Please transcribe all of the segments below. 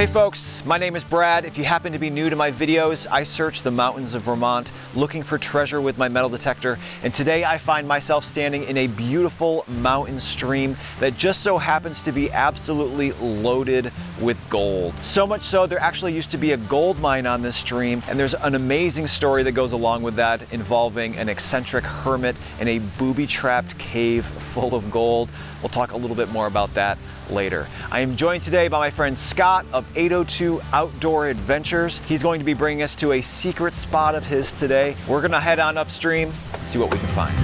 Hey folks, my name is Brad. If you happen to be new to my videos, I search the mountains of Vermont looking for treasure with my metal detector, and today I find myself standing in a beautiful mountain stream that just so happens to be absolutely loaded with gold. So much so, there actually used to be a gold mine on this stream, and there's an amazing story that goes along with that involving an eccentric hermit in a booby-trapped cave full of gold. We'll talk a little bit more about that later. I am joined today by my friend Scott of 802 Outdoor Adventures. He's going to be bringing us to a secret spot of his today. We're gonna head on upstream and see what we can find.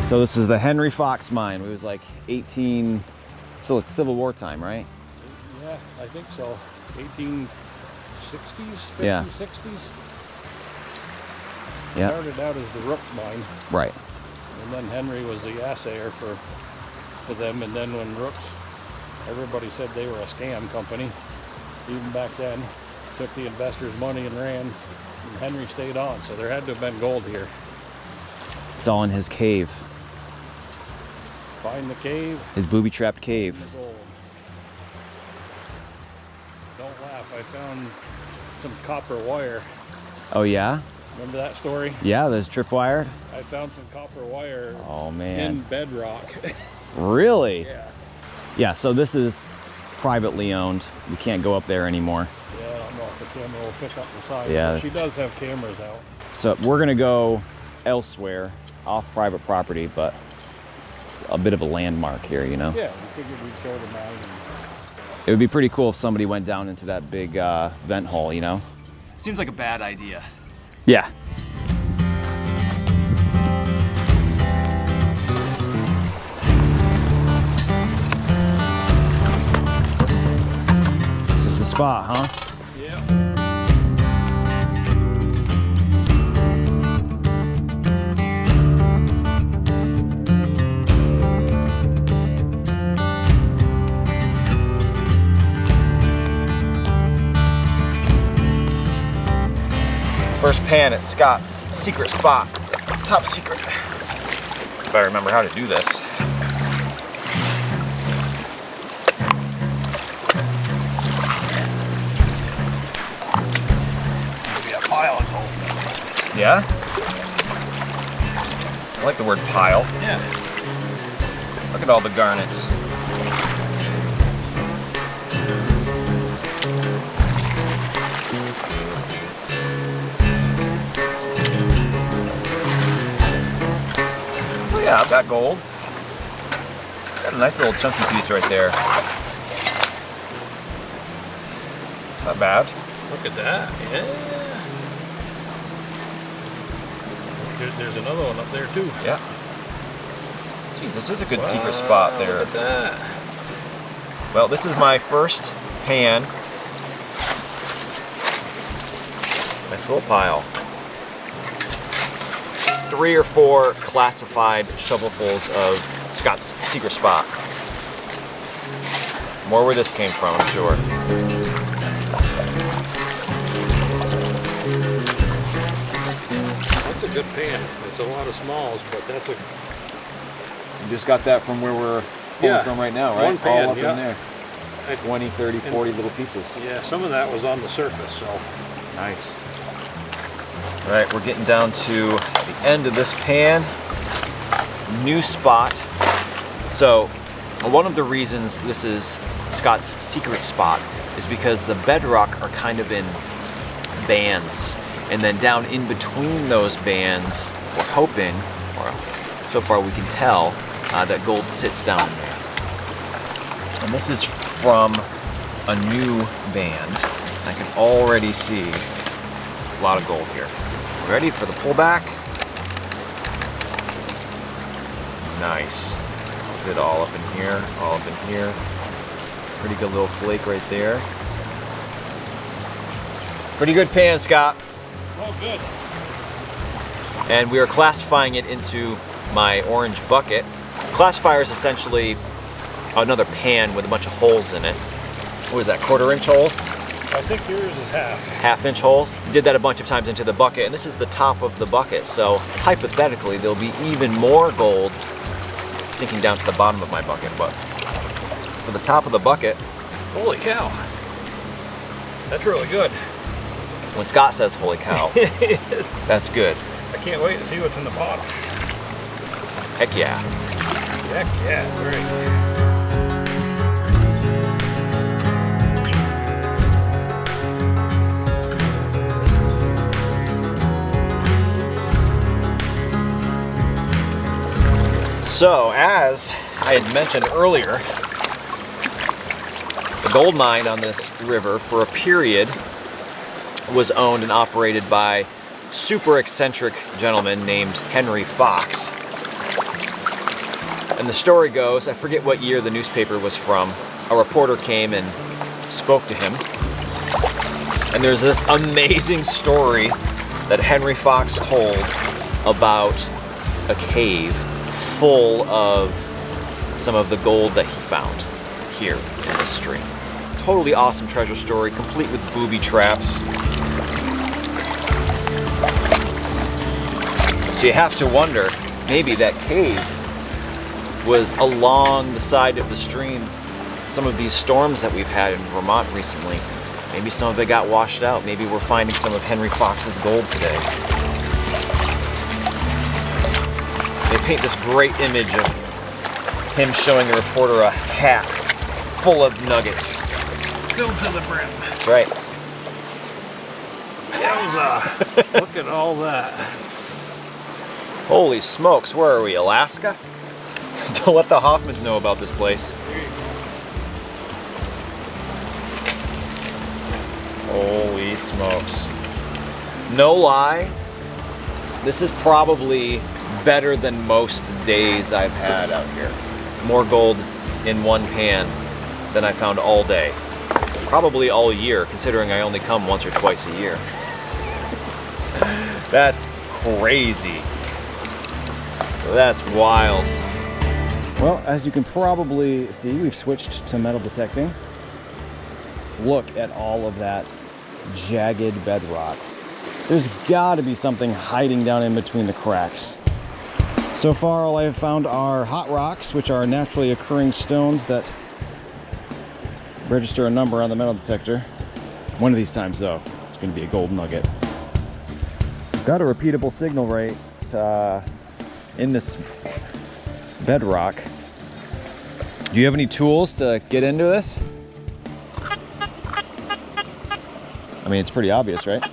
So this is the Henry Fox mine. It was like 18, so it's Civil War time, right? Yeah, I think so. 1860s, 50s, Yeah. 60s. Yeah. Started out as the Rooks mine, Right. and then Henry was the assayer for them. And then when Rooks, everybody said they were a scam company. Even back then, took the investors' money and ran. And Henry stayed on, so there had to have been gold here. It's all in his cave, Find the cave, his booby-trapped cave. the gold. Don't laugh, I found some copper wire. Oh yeah? Remember that story? Yeah, there's tripwired. I found some copper wire Oh in man. bedrock. Really? Yeah. Yeah, so this is privately owned. You can't go up there anymore. Yeah, I don't know if the camera will pick up the size. Yeah. But she does have cameras out. So we're gonna go elsewhere, off private property, but it's a bit of a landmark here, you know? Yeah, we figured we'd show the mine. It would be pretty cool if somebody went down into that big vent hole, you know? Seems like a bad idea. Yeah. This is the spot, huh? Yeah. First pan at Scott's secret spot. Top secret. If I remember how to do this. Maybe a pile of gold. Yeah? I like the word pile. Yeah. Look at all the garnets. Oh yeah, I've got gold. Got a nice little chunky piece right there. It's not bad. Look at that. Yeah. There's another one up there too. Yeah. Jeez, this is a good secret spot there. Look at that. Well, this is my first pan. Nice little pile. 3 or 4 classified shovelfuls of Scott's secret spot. More where this came from, I'm sure. That's a good pan. It's a lot of smalls, but that's a... You just got that from where we're pulling Yeah. from right now, right? One pan, all up yeah. in there. 20, 30, 40 little pieces. Yeah, some of that was on the surface, so... Nice. All right, we're getting down to the end of this pan. New spot. So, one of the reasons this is Scott's secret spot is because the bedrock are kind of in bands. And then down in between those bands, we're hoping, or so far we can tell, that gold sits down there. And this is from a new band. I can already see a lot of gold here. Ready for the pullback? Nice. Good, all up in here, all up in here. Pretty good little flake right there. Pretty good pan, Scott. Oh, good. And we are classifying it into my orange bucket. Classifier is essentially another pan with a bunch of holes in it. What is that, 1/4 inch holes? I think yours is half. Half-inch holes. Did that a bunch of times into the bucket, and this is the top of the bucket, so hypothetically there'll be even more gold sinking down to the bottom of my bucket, but for the top of the bucket, Holy cow. That's really good. when Scott says holy cow, that's good. I can't wait to see what's in the bottom. Heck yeah. Heck yeah, great. So, as I had mentioned earlier, the gold mine on this river for a period was owned and operated by super eccentric gentleman named Henry Fox. And the story goes, I forget what year the newspaper was from, a reporter came and spoke to him. And there's this amazing story that Henry Fox told about a cave full of some of the gold that he found here in this stream. Totally awesome treasure story, complete with booby traps. So you have to wonder, maybe that cave was along the side of the stream. Some of these storms that we've had in Vermont recently, maybe some of it got washed out. Maybe we're finding some of Henry Fox's gold today. They paint this great image of him showing the reporter a hat full of nuggets. Filled to the brim. That's right. Yowza. Look at all that. Holy smokes, where are we, Alaska? Don't let the Hoffmans know about this place. Holy smokes. No lie, this is probably better than most days I've had out here. More gold in one pan than I found all day. Probably all year, considering I only come once or twice a year. That's crazy. That's wild. Well, as you can probably see, we've switched to metal detecting. Look at all of that jagged bedrock. There's got to be something hiding down in between the cracks. So far, all I have found are hot rocks, which are naturally occurring stones that register a number on the metal detector. One of these times, though, it's going to be a gold nugget. Got a repeatable signal rate in this bedrock. Do you have any tools to get into this? I mean, it's pretty obvious, right?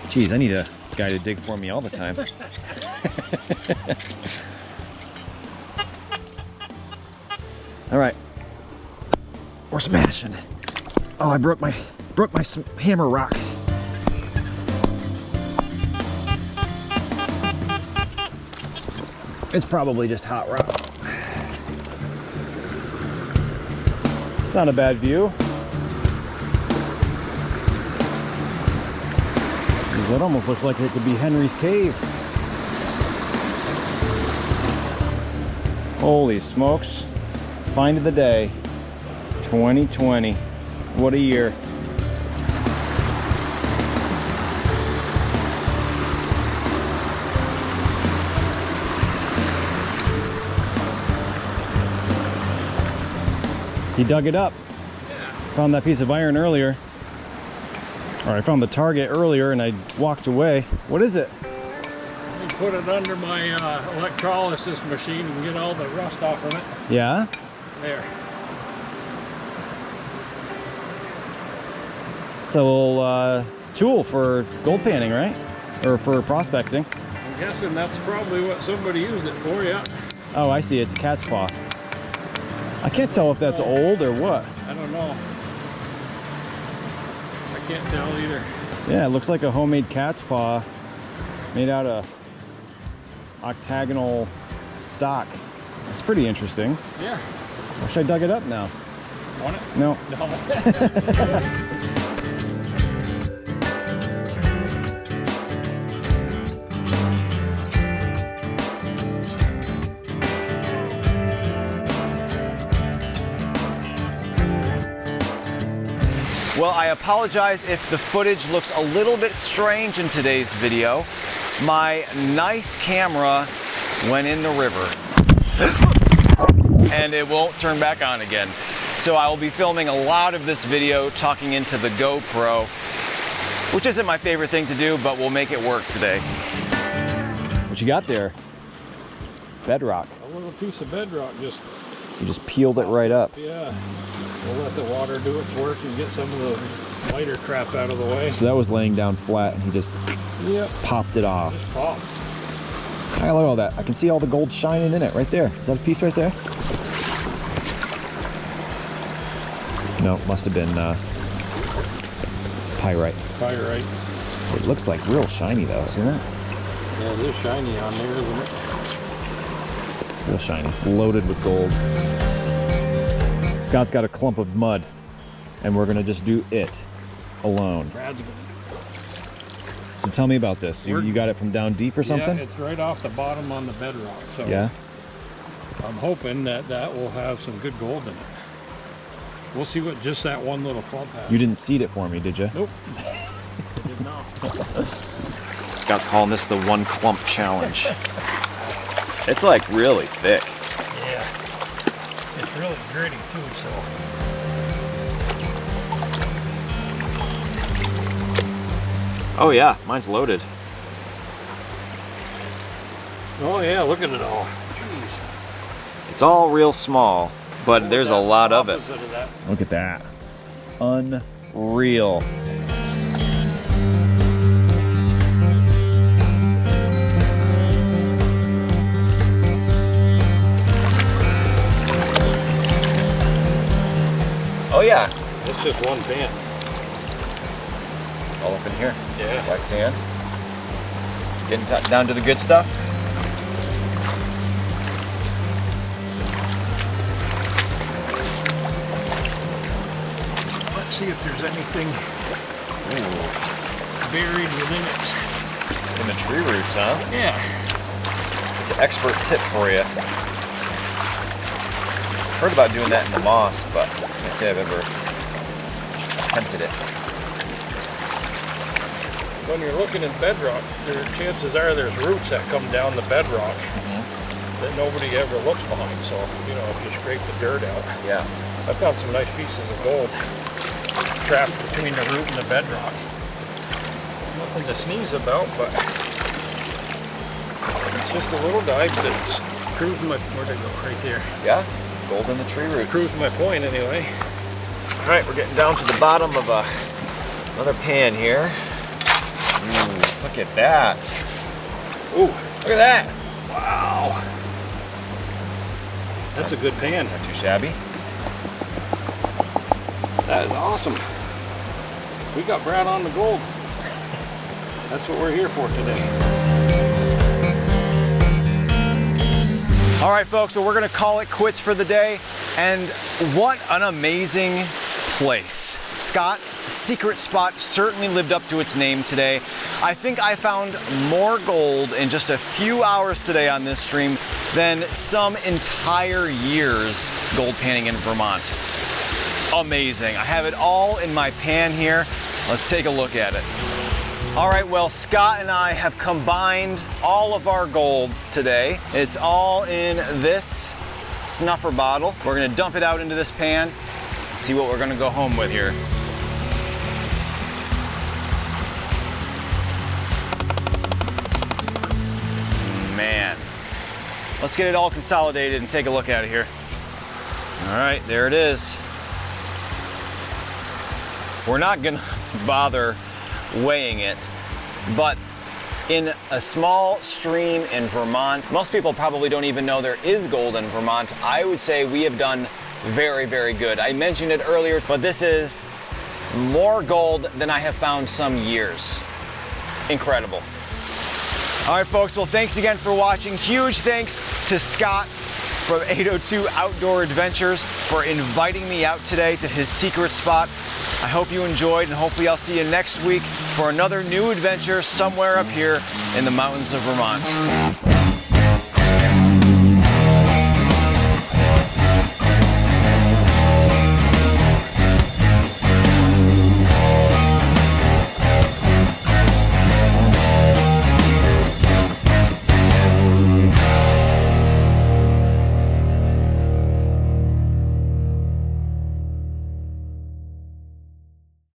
Geez, I need a guy to dig for me all the time. All right, we're smashing. Oh, I broke my hammer rock. It's probably just hot rock. It's not a bad view. That almost looks like it could be Henry's cave. Holy smokes. Find of the day. 2020. What a year. He dug it up. Yeah. Found that piece of iron earlier. Or I found the target earlier and I walked away. What is it? I put it under my electrolysis machine and get all the rust off of it. Yeah? There. It's a little tool for gold panning, right? Or for prospecting. I'm guessing that's probably what somebody used it for, yeah. Oh, I see. It's a cat's paw. I can't tell if that's old or what. I don't know. I can't tell either. Yeah, it looks like a homemade cat's paw made out of octagonal stock. It's pretty interesting. Yeah. Wish I dug it up now. Want it? No. No. Well, I apologize if the footage looks a little bit strange in today's video. My nice camera went in the river and it won't turn back on again. So I will be filming a lot of this video talking into the GoPro, which isn't my favorite thing to do, but we'll make it work today. What you got there? Bedrock. A little piece of bedrock just... You just peeled it right up. Yeah. We'll let the water do its work and get some of the lighter crap out of the way. So that was laying down flat and he just popped it off. Just popped. Hey, look at all that. I can see all the gold shining in it right there. Is that a piece right there? No, must have been pyrite. Pyrite. It looks like real shiny though, see that? Yeah, it is shiny on there, isn't it? Real shiny, loaded with gold. Scott's got a clump of mud, and we're gonna just do it alone. Brad's So tell me about this. You got it from down deep or something? Yeah, it's right off the bottom on the bedrock. So yeah. I'm hoping that that will have some good gold in it. We'll see what just that one little clump has. You didn't seed it for me, did you? Nope. Did not. Scott's calling this the One-clump challenge. It's like really thick. Yeah. It's really gritty too, so. Oh yeah, mine's loaded. Oh yeah, look at it all. Jeez. It's all real small, but there's a lot of it. Of that. Look at that. Unreal. Oh yeah. It's just one pan. All up in here. Yeah. Black sand. Getting down to the good stuff. Let's see if there's anything buried within it. In the tree roots, huh? Yeah. It's an expert tip for you. Heard about doing that in the moss, but I can't say I've ever attempted it. When you're looking in bedrock, chances are there's roots that come down the bedrock that nobody ever looks behind. So, you know, if you scrape the dirt out. Yeah. I found some nice pieces of gold trapped between the root and the bedrock. Nothing to sneeze about, but it's just a little guy, but it's proves my, where'd I go? Right there. Yeah, gold in the tree roots. Proves my point anyway. All right, we're getting down to the bottom of another pan here. Ooh, look at that. Ooh, look at that. Wow. That's a good pan. Not too shabby. That is awesome. We got Brad on the gold. That's what we're here for today. All right, folks, so we're gonna call it quits for the day. And what an amazing place. Scott's secret spot certainly lived up to its name today. I think I found more gold in just a few hours today on this stream than some entire year's gold panning in Vermont. Amazing. I have it all in my pan here. Let's take a look at it. All right, well, Scott and I have combined all of our gold today. It's all in this snuffer bottle. We're gonna dump it out into this pan, see what we're gonna go home with here. Man, let's get it all consolidated and take a look at it here. All right, there it is. We're not gonna bother weighing it, but in a small stream in Vermont, most people probably don't even know there is gold in Vermont. I would say we have done very, very good. I mentioned it earlier, but this is more gold than I have found some years. Incredible. All right, folks, well, thanks again for watching. Huge thanks to Scott from 802 Outdoor Adventures for inviting me out today to his secret spot. I hope you enjoyed, and hopefully I'll see you next week for another new adventure somewhere up here in the mountains of Vermont.